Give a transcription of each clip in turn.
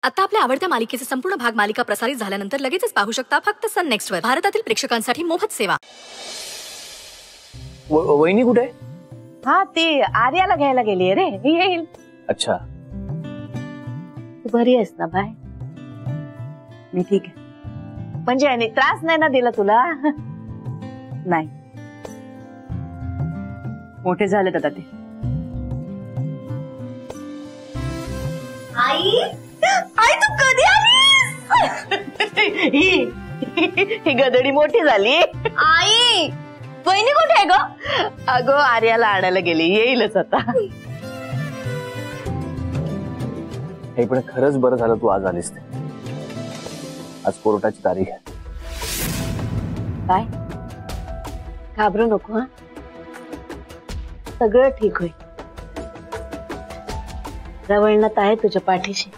आता आपल्या आवडत्या मालिकेचे संपूर्ण भाग मालिका प्रसारित झाल्यानंतर लगेचच पाहू शकता फक्त सन नेक्स्ट वर। भारतातील प्रेक्षकांसाठी मोफत सेवा। वहिनी कुठे? हा ती आर्याला घ्यायला गेली रे, येईल। अच्छा, तू बरी आहेस ना बाय? मी ठीक आहे। म्हणजे याने त्रास नाही ना दिला तुला? नाही, मोठे झालेत आता ते। आई आई तू कधी आलीस? ही गदडी मोठी झाली। आई वहिनी कुठे आहे ग? अगो आर्याला आणायला गेली, येईलच आता। हे पण खरंच बरं झालं तू आज आलीस ते। आज कोर्टाची तारीख आहे। काय घाबरू नको, हा सगळं ठीक होईल। रवळनाथ आहे तुझ्या पाठीशी।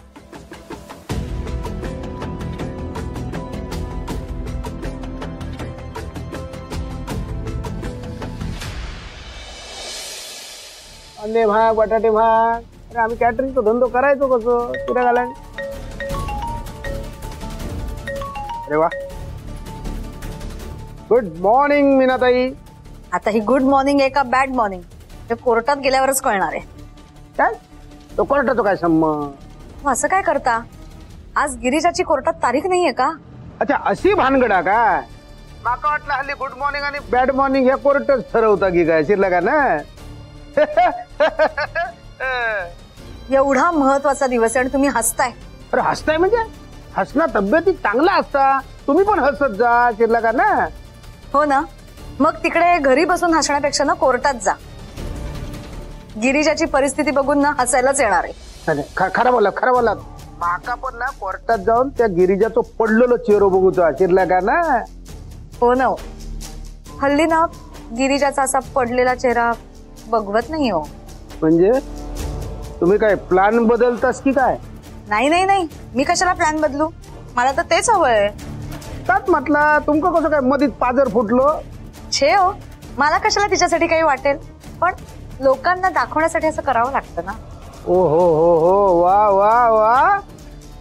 अंडे भाग, बटाटे भाग, अरे आम्ही कॅटरिंगचा धंदो करायचो कसं तुला घालाय। अरे वा, गुड मॉर्निंग मीनाताई। आता ही गुड मॉर्निंग आहे का बॅड मॉर्निंग हे कोर्टात गेल्यावरच कळणार आहे। काय तो कोर्टाचा काय संबंध? असं काय करता? आज गिरीजाची कोर्टात तारीख नाहीये का? अच्छा, अशी भानगडा काय? माका वाटलं हल्ली गुड मॉर्निंग आणि बॅड मॉर्निंग हे कोर्टच ठरवता की काय, शिरला का ना? एवढा महत्वाचा दिवस आहे आणि तुम्ही हसताय। अरे हसताय म्हणजे हसणं तब्येती चांगला असता, तुम्ही पण हसत जा, शिरला का ना? हो ना, मग तिकडे घरी बसून हसण्यापेक्षा ना कोर्टात जा। गिरीजाची परिस्थिती बघून ना हसायलाच येणार आहे। खरं बोला, खरं बोला। माका पण ना कोर्टात जाऊन त्या गिरिजाचं पडलेलं चेहरा बघूचा, शिरला का ना? हो ना, हल्ली ना गिरीजाचा असा पडलेला चेहरा बघवत नाही हो। म्हणजे तुम्ही काय प्लॅन बदलतास की काय? नाही नाही नाही, मी कशाला प्लॅन बदलू, मला तर तेच हवंय। त्यात म्हटलं तुमचं कसं काय मधीत पाजर फुटलो? छे हो, मला कशाला तिच्यासाठी काही वाटेल, पण लोकांना दाखवण्यासाठी असं करावं लागतं ना। ओ हो, वा वा वा,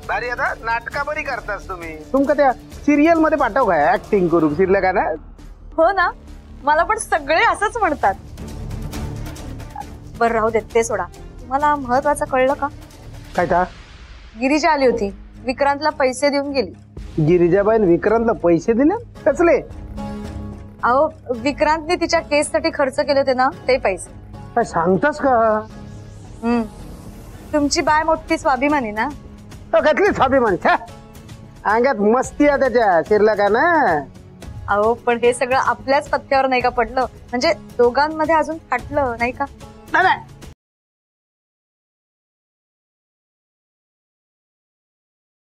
भारी। आता नाटका बरी करतास तुम्ही। तुमका त्या सिरियल मध्ये पाठव काय ऍक्टिंग करू, शिरलं का ना? हो ना, मला पण सगळे असंच म्हणतात। बरं राहू देत, ते सोडा। तुम्हाला महत्वाचं कळलं का? काय था? गिरिजा आली होती, विक्रांतला पैसे देऊन गेली। गिरिजाबाईन विक्रांतला पैसे दिले? कसले? अहो, विक्रांतने तिच्या केस साठी खर्च केले होते ना, ते पैसे। काय सांगतास का? तुमची बाय मोठी स्वाभिमानी ना? कसली स्वाभिमानी? अंगात मस्ती आहे त्याच्या, शिरला का ना? अहो, पण हे सगळं आपल्याच पत्त्यावर नाही का पडलं, म्हणजे दोघांमध्ये अजून फाटलं नाही का? नाही,